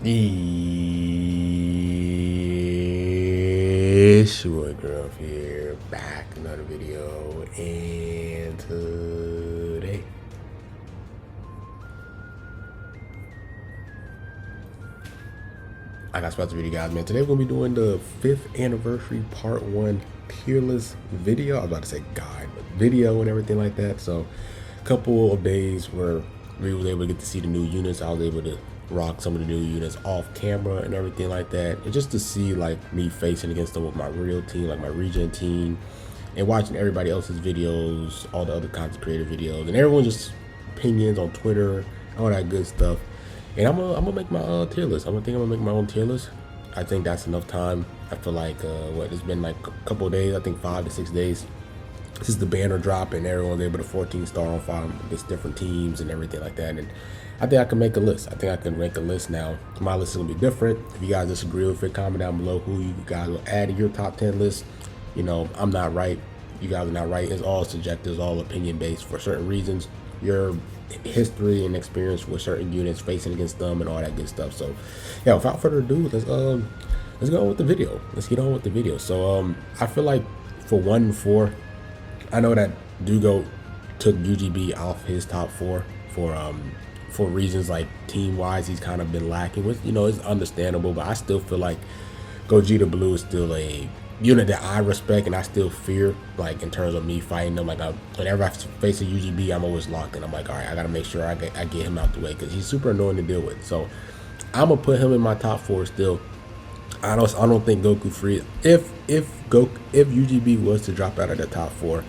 It's your girl here, back another video, and today I got special video, guys, man. Today we're gonna be doing the 5th anniversary part 1 tier list video. I was about to say guide, but video and everything like that. So a couple of days where we was able to get to see the new units. I was able to rock some of the new units off camera and everything like that, and just to see like me facing against them with my real team, like my regen team, and watching everybody else's videos, all the other content creator videos, and everyone just opinions on Twitter, all that good stuff. And I'm gonna make my tier list. I'm gonna make my own tier list. I think that's enough time. I feel like it's been like a couple of days, I think 5 to 6 days since the banner drop, and everyone's able to 14-star on 5 against different teams and everything like that. And I think I can make a list. I think I can make a list now. My list is gonna be different. If you guys disagree with it, comment down below who you guys will add to your top 10 list. You know, I'm not right. You guys are not right. It's all subjective, it's all opinion based for certain reasons. Your history and experience with certain units, facing against them, and all that good stuff. So yeah, without further ado, let's go on with the video. Let's get on with the video. So I feel like for 1 and 4, I know that Dugo took UGB off his top 4 for reasons like team wise he's kind of been lacking, with, you know, it's understandable, but I still feel like Gogeta Blue is still a unit that I respect and I still fear, like in terms of me fighting them. Like whenever I face a UGB, I'm always locked in. I'm like, all right, I gotta make sure I get him out the way, because he's super annoying to deal with. So I'm gonna put him in my top 4 still. I don't think Goku Frieza, if UGB was to drop out of the top 4,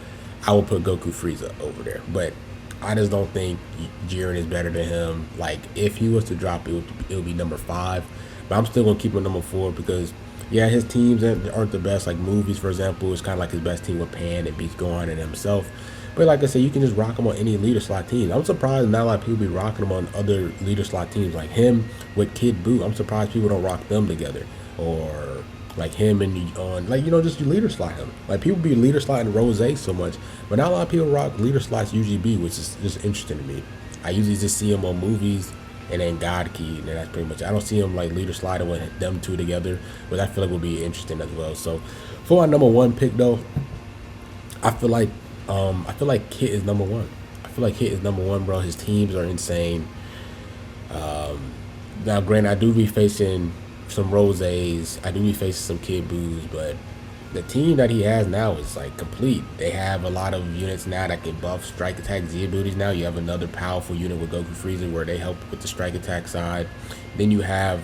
I would put Goku Frieza over there. But I just don't think Jiren is better than him. Like if he was to drop, it would be number 5. But I'm still gonna keep him number 4 because yeah, his teams aren't the best. Like Movies, for example, is kind of like his best team with Pan and beats Gohan and himself. But like I said, you can just rock him on any leader slot team. I'm surprised not a lot of people be rocking him on other leader slot teams, like him with Kid Buu. I'm surprised people don't rock them together, or like him and on, like, you know, just leader slot him. Like people be leader slotting Rose so much, but not a lot of people rock leader slots UGB, which is just interesting to me. I usually just see him on Movies and then God Key, and that's pretty much it. I don't see him like leader sliding with them two together, but I feel like will be interesting as well. So for my number 1 pick though, I feel like Kit is number 1. I feel like Kit is number 1, bro. His teams are insane. Now granted, I do be facing some Roses, I do be facing some Kid Boos, but the team that he has now is like complete. They have a lot of units now that can buff strike attack Z abilities. Now you have another powerful unit with Goku Frieza where they help with the strike attack side. Then you have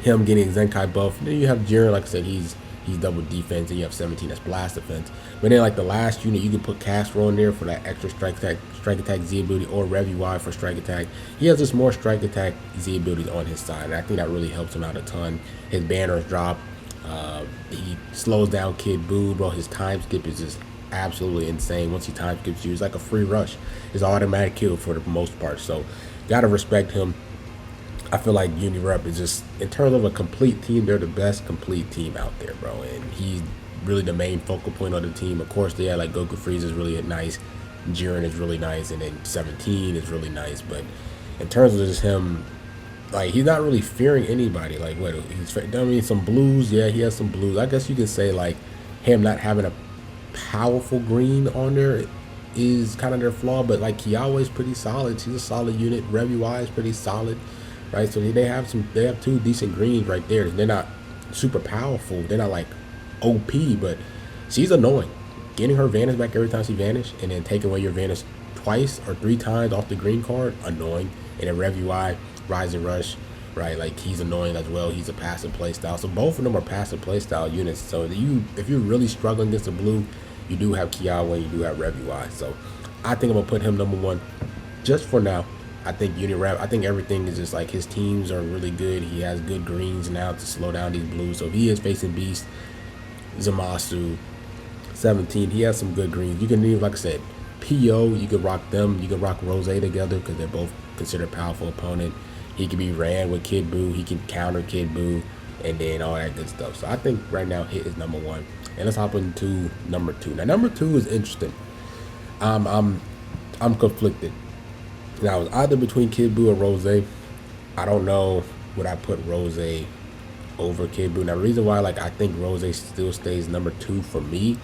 him getting Zenkai buff. Then you have Jiren, like I said, he's double defense, and you have 17 as blast defense. But then like the last unit, you can put Castro in there for that extra strike attack Z ability, or Rev-UI for strike attack. He has just more strike attack Z abilities on his side, and I think that really helps him out a ton. His banners drop. He slows down Kid Buu, bro. His time skip is just absolutely insane. Once he time skips you, it's like a free rush. It's automatic kill for the most part. So gotta respect him. I feel like Unirep is just, in terms of a complete team, they're the best complete team out there, bro. And he's really the main focal point of the team. Of course, yeah, like Goku Frieza is really nice, Jiren is really nice, and then 17 is really nice. But in terms of just him, like, he's not really fearing anybody. Like, what, I mean, some blues, yeah, he has some blues. I guess you could say, like, him not having a powerful green on there is kind of their flaw, but, like, Kiawe is pretty solid. She's a solid unit. Rev-UI is pretty solid, right? So they have 2 decent greens right there. They're not super powerful. They're not, like, OP, but she's annoying. Getting her Vanish back every time she vanishes, and then taking away your Vanish twice or 3 times off the green card, annoying. And then Rev-UI, Rise and Rush, right? Like, he's annoying as well. He's a passive playstyle. So both of them are passive playstyle units. So if you're really struggling against the blue, you do have Kiawe, you do have Rev-UI. So I think I'm gonna put him number 1 just for now. I think Unirep, I think everything is just like, his teams are really good. He has good greens now to slow down these blues. So if he is facing Beast, Zamasu, 17, he has some good greens. You can leave, like I said, PO, you could rock them. You can rock Rose together because they're both considered powerful opponent. He can be ran with Kid Buu. He can counter Kid Buu, and then all that good stuff. So I think right now Hit is number 1. And let's hop into number 2. Now number 2 is interesting. I'm conflicted. Now it's either between Kid Buu or Rose. I don't know would I put Rose over Kid Buu. Now the reason why like I think Rose still stays number 2 for me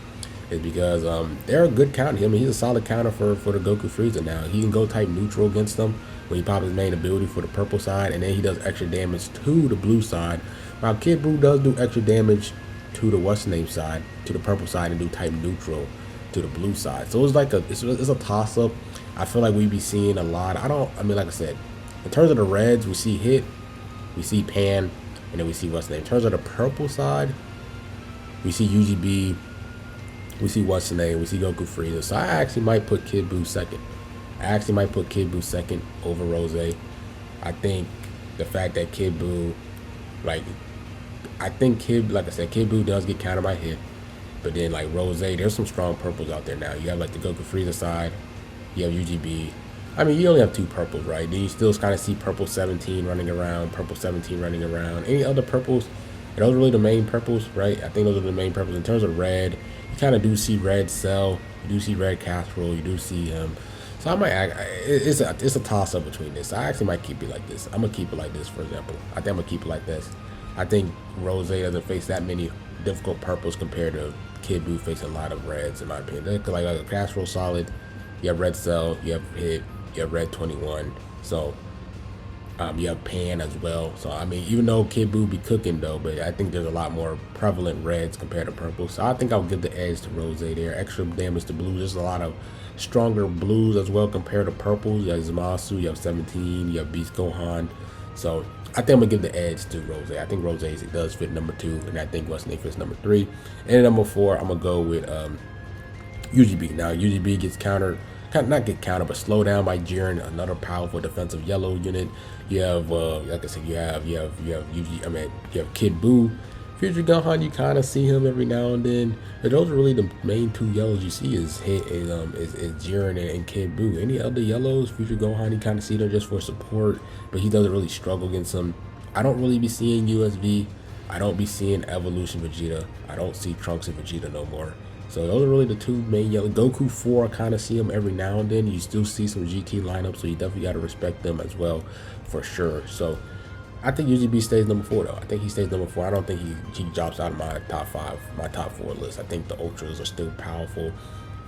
is because they're a good counter. I mean, he's a solid counter for the Goku Frieza. Now he can go type neutral against them when he pops his main ability for the purple side, and then he does extra damage to the blue side. While Kid Buu does do extra damage to the what's name side, to the purple side, and do type neutral to the blue side. So it's like it's a toss up. I feel like we be seeing a lot. I mean, like I said, in terms of the reds, we see Hit, we see Pan, and then we see what's name. In terms of the purple side, we see UGB, we see what's name, we see Goku Frieza. So I actually might put Kid Buu second. I actually might put Kid Buu second over Rose. I think the fact that Kid Buu, like, I think like I said, Kid Buu does get countered by Hit. But then like Rose, there's some strong purples out there now. You have like the Goku Frieza side, you have UGB. I mean, you only have 2 purples, right? Then you still kind of see purple 17 running around, purple 17 running around. Any other purples? And those are really the main purples, right? I think those are the main purples. In terms of red, you kind of do see red Cell, you do see red Casserole, you do see him. So I might it's a toss up between this. I actually might keep it like this. I'm gonna keep it like this, for example. I think I'm gonna keep it like this. I think Rose doesn't face that many difficult purples compared to Kid Buu facing a lot of reds, in my opinion. Like a Casserole solid, you have red Cell, you have Hit, you have red 21. So you have Pan as well. So I mean, even though Kid Buu be cooking though, but I think there's a lot more prevalent reds compared to purple. So I think I'll give the edge to Rose there. Extra damage to blues. There's a lot of stronger blues as well compared to purples. You have Zamasu, you have 17, you have Beast Gohan. So I think I'm gonna give the edge to Rose. I think Rose does fit number 2, and I think what's name fits number 3. And number 4, I'm gonna go with UGB. Now UGB gets countered. Not get countered, but slowed down by Jiren, another powerful defensive yellow unit. You have, like I said, you have Kid Buu. Future Gohan, you kind of see him every now and then. But those are really the main 2 yellows you see is Jiren and Kid Buu. Any other yellows, Future Gohan, you kind of see them just for support, but he doesn't really struggle against them. I don't really be seeing USV. I don't be seeing Evolution Vegeta. I don't see Trunks and Vegeta no more. So those are really the 2 main yellow. Goku 4, I kind of see him every now and then. You still see some GT lineups, so you definitely got to respect them as well, for sure. So I think UGB stays number 4 though. I think he stays number 4. I don't think he drops out of my top 5, my top 4 list. I think the Ultras are still powerful.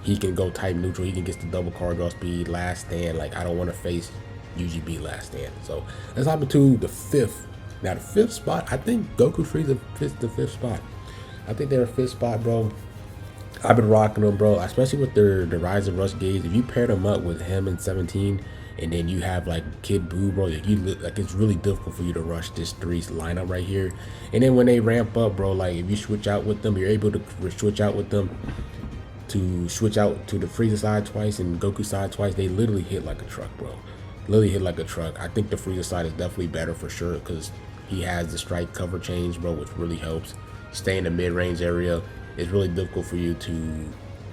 He can go type neutral. He can get the double card draw speed, last stand. Like, I don't want to face UGB last stand. So let's hop into the 5th. Now the 5th spot, I think Goku Frieza fits the 5th spot. I think they're a 5th spot, bro. I've been rocking them, bro, especially with the Rise of Rush gauge. If you pair them up with him and 17, and then you have like Kid Buu, bro, like it's really difficult for you to rush this 3 lineup right here. And then when they ramp up, bro, like if you switch out with them, you're able to switch out with them to switch out to the Frieza side twice and Goku side twice. They literally hit like a truck, bro. Literally hit like a truck. I think the Frieza side is definitely better for sure because he has the strike cover change, bro, which really helps. Stay in the mid-range area. It's really difficult for you to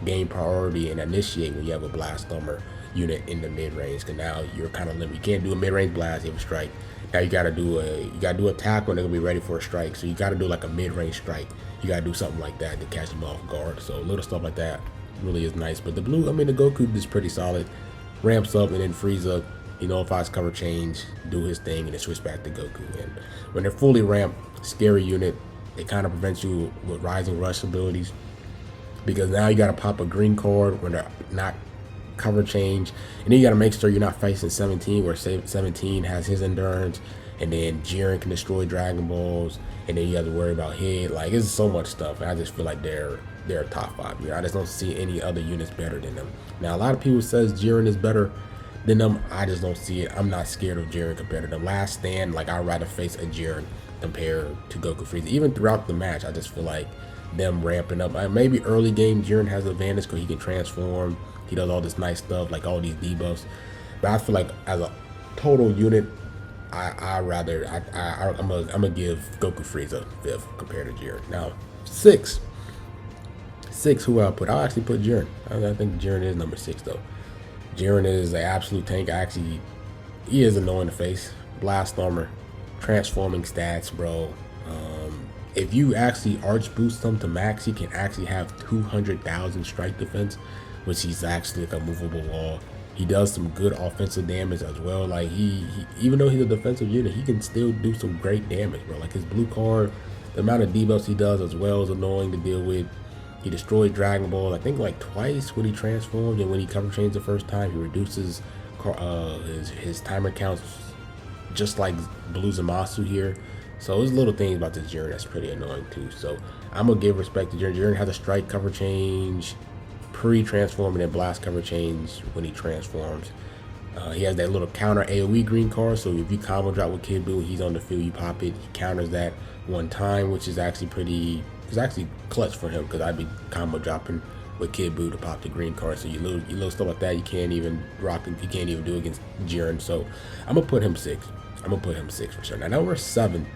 gain priority and initiate when you have a blast stormer unit in the mid-range, because now you're kind of limited. You can't do a mid-range blast, you have a strike. Now you gotta do a tackle and they're gonna be ready for a strike. So you gotta do like a mid-range strike. You gotta do something like that to catch them off guard. So little stuff like that really is nice. But the blue, I mean the Goku is pretty solid. Ramps up and then Frieza, he nullifies cover change, do his thing, and then switch back to Goku. And when they're fully ramped, scary unit. It kind of prevents you with rising rush abilities, because now you got to pop a green card when they're not cover change, and then you got to make sure you're not facing 17, where 17 has his endurance, and then Jiren can destroy Dragon Balls, and then you have to worry about Hit. Like, it's so much stuff. And I just feel like they're a top 5. You know, I just don't see any other units better than them. Now a lot of people says Jiren is better than them. I just don't see it. I'm not scared of Jiren compared to them. Last stand, like, I'd rather face a Jiren compared to Goku Frieza. Even throughout the match, I just feel like them ramping up. Maybe early game Jiren has an advantage because he can transform. He does all this nice stuff, like all these debuffs. But I feel like as a total unit, I'm gonna give Goku Frieza 5th compared to Jiren. Now 6, who I'll put? I'll actually put Jiren. I think Jiren is number 6 though. Jiren is an absolute tank. He is annoying to face. Blast Stormer, transforming stats, bro. If you actually arch boost him to max, he can actually have 200,000 strike defense, which is actually like a movable wall. He does some good offensive damage as well. Like he even though he's a defensive unit, he can still do some great damage, bro. Like his blue card, the amount of debuffs he does as well is annoying to deal with. He destroyed Dragon Ball, I think like twice when he transforms, and when he cover chains the first time, he reduces his timer counts just like Blue Zamasu here. So there's little things about this Jiren that's pretty annoying too. So I'm gonna give respect to Jiren. Jiren has a strike cover change pre-transform and then blast cover change when he transforms. He has that little counter AoE green card, so if you combo drop with Kid Buu, he's on the field, you pop it, he counters that one time, which is actually actually clutch for him, because I'd be combo dropping with Kid Buu to pop the green card. So you little stuff like that you can't even do against Jiren. So I'm gonna put him 6. I'm gonna put him 6 for sure. Now number 7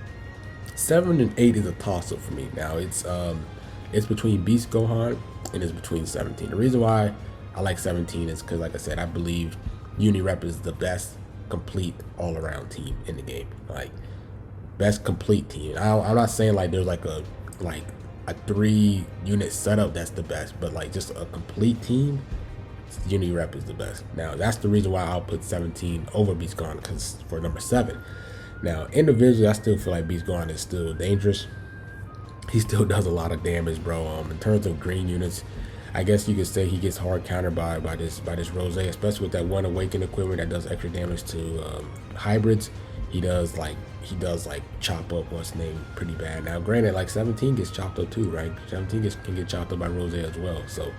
and 8 is a toss-up for me. Now it's between Beast Gohan and it's between 17. The reason why I like 17 is because, like I said, I believe Unirep is the best complete all-around team in the game. Like, best complete team. I'm not saying like there's like a 3-unit setup that's the best, but like just a complete team, Unirep is the best. Now that's the reason why I'll put 17 over Beast Gohan, because for number 7. Now individually, I still feel like Beast Gohan is still dangerous. He still does a lot of damage, bro. In terms of green units, I guess you could say he gets hard countered by this Rose, especially with that one awakened equipment that does extra damage to hybrids. He does like chop up what's named pretty bad. Now granted, like 17 gets chopped up too, right? 17 can get chopped up by Rose as well. So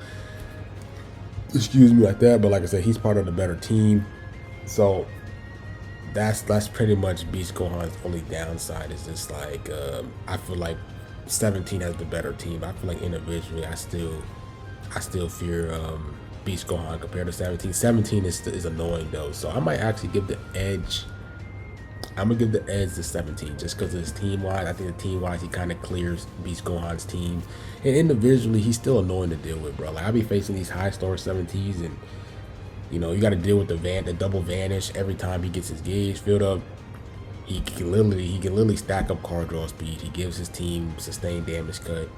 excuse me like that, but like I said, he's part of the better team. So that's pretty much Beast Gohan's only downside, is just like I feel like 17 has the better team. I feel like individually I still fear Beast Gohan compared to 17. 17 is annoying though, so I might actually give the edge. I'm gonna give the edge to 17 just because of his team wise. I think the team wise he kind of clears Beast Gohan's team, and individually he's still annoying to deal with, bro. Like I be facing these high star 17s, and you know you got to deal with the double vanish every time he gets his gauge filled up. He can literally stack up card draw speed. He gives his team sustained damage cut.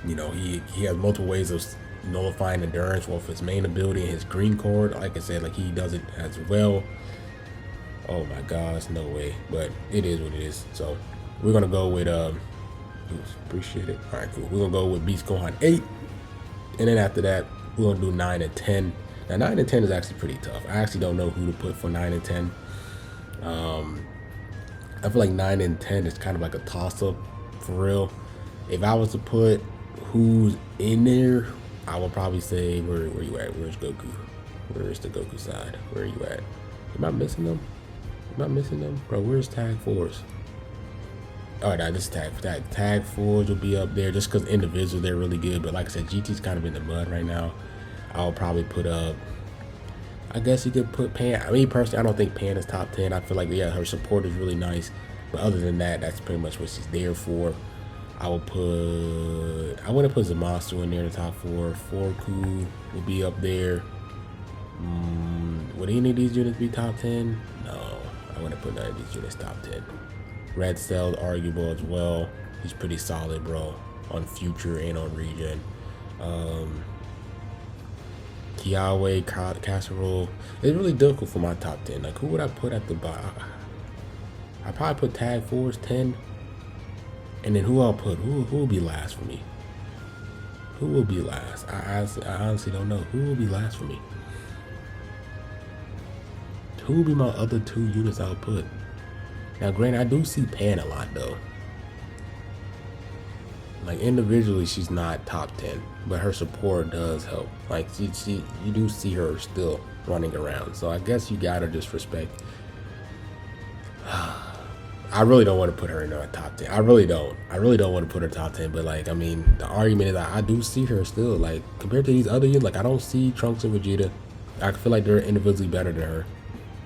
You know, he has multiple ways of nullifying endurance with his main ability and his green card. Like I said, like he does it as well. Oh my gosh, no way. But it is what it is. So we're gonna go with appreciate it. All right, cool. We're gonna go with Beast Gohan 8, and then after that we're gonna do 9 and 10. Now 9 and 10 is actually pretty tough. I actually don't know who to put for 9 and 10. I feel like 9 and 10 is kind of like a toss-up for real. If I was to put who's in there, I would probably say where you at? Where's Goku? Where's the Goku side? Where are you at? Am I missing them? Bro, where's Tag Force? Alright, this is Tag Force will be up there just because individually they're really good. But like I said, GT's kind of in the mud right now. I'll probably put up, I guess you could put Pan. I mean, personally, I don't think Pan is top 10. I feel like, yeah, her support is really nice. But other than that, that's pretty much what she's there for. I wouldn't put Zamasu in there in the top 4. Forku will be up there. Would any of these units be top 10? No, I wouldn't put none of these units top 10. Red Cell's arguable as well. He's pretty solid, bro, on Future and on Regen. Kiawe, Casserole. It's really difficult for my top 10. Like, who would I put at the bottom? I probably put Tag Force 10. And then who I'll put? Who will be last for me? Who will be last? I honestly don't know. Who will be last for me? Who will be my other 2 units I'll put? Now, granted, I do see Pan a lot though. Like individually, she's not top 10, but her support does help. Like you do see her still running around. So I guess you gotta just respect. I really don't want to put her in our top 10. I really don't want to put her top 10. But like, I mean, the argument is I do see her still. Like compared to these other units, like I don't see Trunks and Vegeta. I feel like they're individually better than her.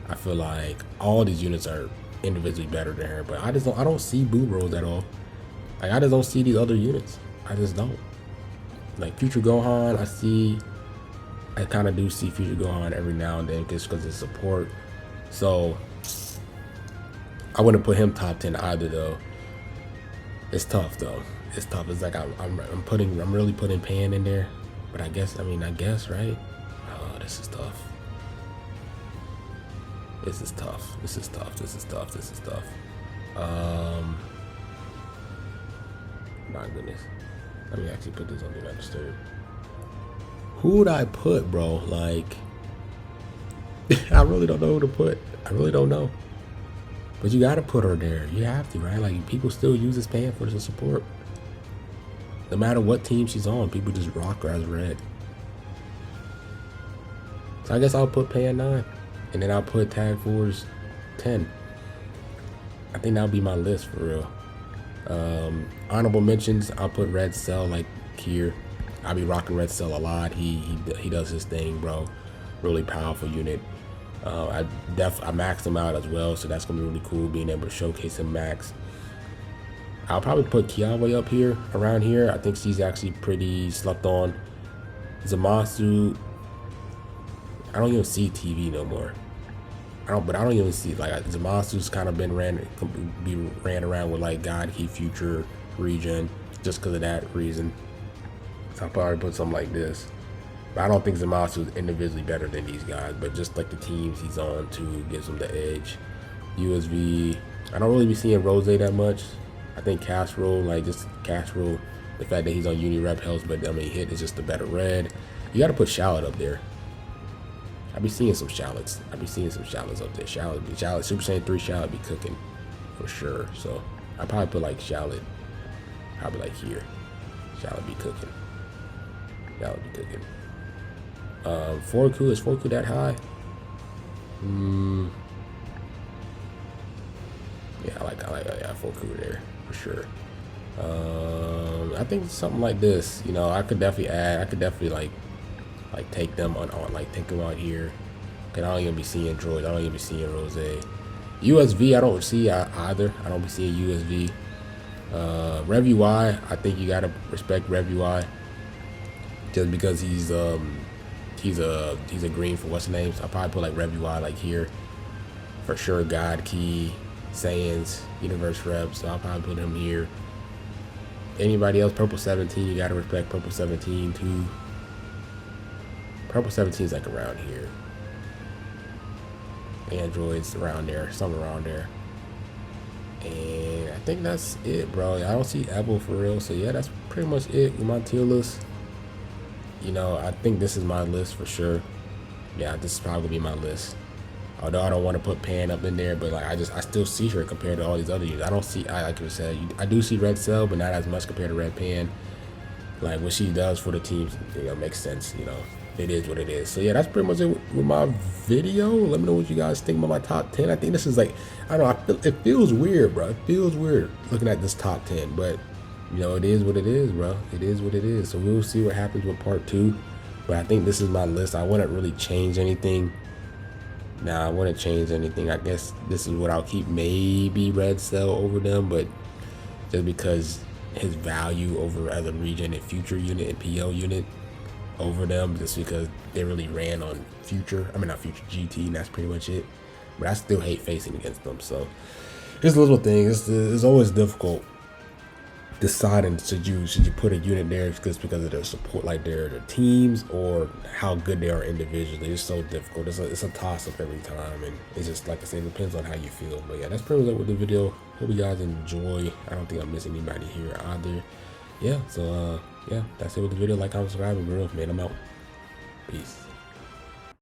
I feel like all these units are individually better than her. But I don't see Boo Bros at all. Like I just don't see these other units. I just don't. Like Future Gohan, I kind of do see Future Gohan every now and then just because of support. So I wouldn't put him top 10 either though. It's tough though. It's tough. It's like I'm really putting Pan in there. But I guess right? this is tough. This is tough. This is tough. This is tough. This is tough. My goodness. Let me actually put this on Do Not Disturb. Who would I put, bro? Like, I really don't know who to put. I really don't know. But you gotta put her there. You have to, right? Like, people still use this Pan for the support. No matter what team she's on, people just rock her as red. So I guess I'll put Pan 9. And then I'll put Tag Force 10. I think that'll be my list for real. Honorable mentions, I'll put Red Cell like here. I'll be rocking Red Cell a lot. He does his thing, bro. Really powerful unit. I maxed him out as well, so that's gonna be really cool being able to showcase him max. I'll probably put Kiawe up here, around here. I think she's actually pretty slept on. Zamasu, I don't even see TV no more. I don't even see, like, Zamasu's kind of been ran around with like God, Key, Future, Regen, just because of that reason. So I'll probably put something like this. But I don't think Zamasu is individually better than these guys, but just like the teams he's on to gives him the edge. USV, I don't really be seeing Rose that much. I think Casserole, like just Casserole, the fact that he's on Uni-Rep helps, but I mean, hit is just a better red. You got to put Shallot up there. I be seeing some Shallots. I be seeing some Shallots up there. Shallot, Super Saiyan 3 Shallot be cooking for sure. So I probably put like Shallot, probably like here. Shallot be cooking. Shallot be cooking. Forku, is Forku that high? Yeah, I like Forku there for sure. I think something like this, you know, I could definitely like take them on like take them out here. Cause I don't even be seeing droids. I don't even be seeing Rose. USV, I don't see either. I don't be seeing USV. Rev UI, I think you gotta respect Rev UI. Just because he's a green for what's the name. So I'll probably put like Rev UI like here. For sure, God Key, Saiyans, Universe Rev. So I'll probably put him here. Anybody else, Purple 17, you gotta respect Purple 17 too. Purple 17 is like around here. Androids around there, something around there. And I think that's it, bro. I don't see Apple for real. So yeah, that's pretty much it with my tier list. You know, I think this is my list for sure. Yeah, this is probably gonna be my list. Although I don't want to put Pan up in there, but like I still see her compared to all these other units. I don't see, like I said, I do see Red Cell, but not as much compared to Red Pan. Like what she does for the teams, you know, makes sense. You know, it is what it is. So yeah, that's pretty much it with my video. Let me know what you guys think about my top 10. I think this is like, I don't know, it feels weird, bro. It feels weird looking at this top 10, but you know, it is what it is, bro. It is what it is. So we'll see what happens with part 2. But I think this is my list. I wouldn't really change anything. Nah, I wouldn't change anything. I guess this is what I'll keep. Maybe Red Cell over them, but just because his value over as a Regen and Future unit and PO unit over them, just because they really ran on Future. I mean, not Future, GT, and that's pretty much it. But I still hate facing against them. So it's a little thing. It's always difficult deciding should you put a unit there just because of their support, like their teams, or how good they are individually. It's so difficult. It's a toss up every time, and it's just like I said, it depends on how you feel. But yeah, that's pretty much it with the video. Hope you guys enjoy. I don't think I missed anybody here either. Yeah, so yeah, that's it with the video. Like, comment, subscribe, and bro, man, I'm out. Peace.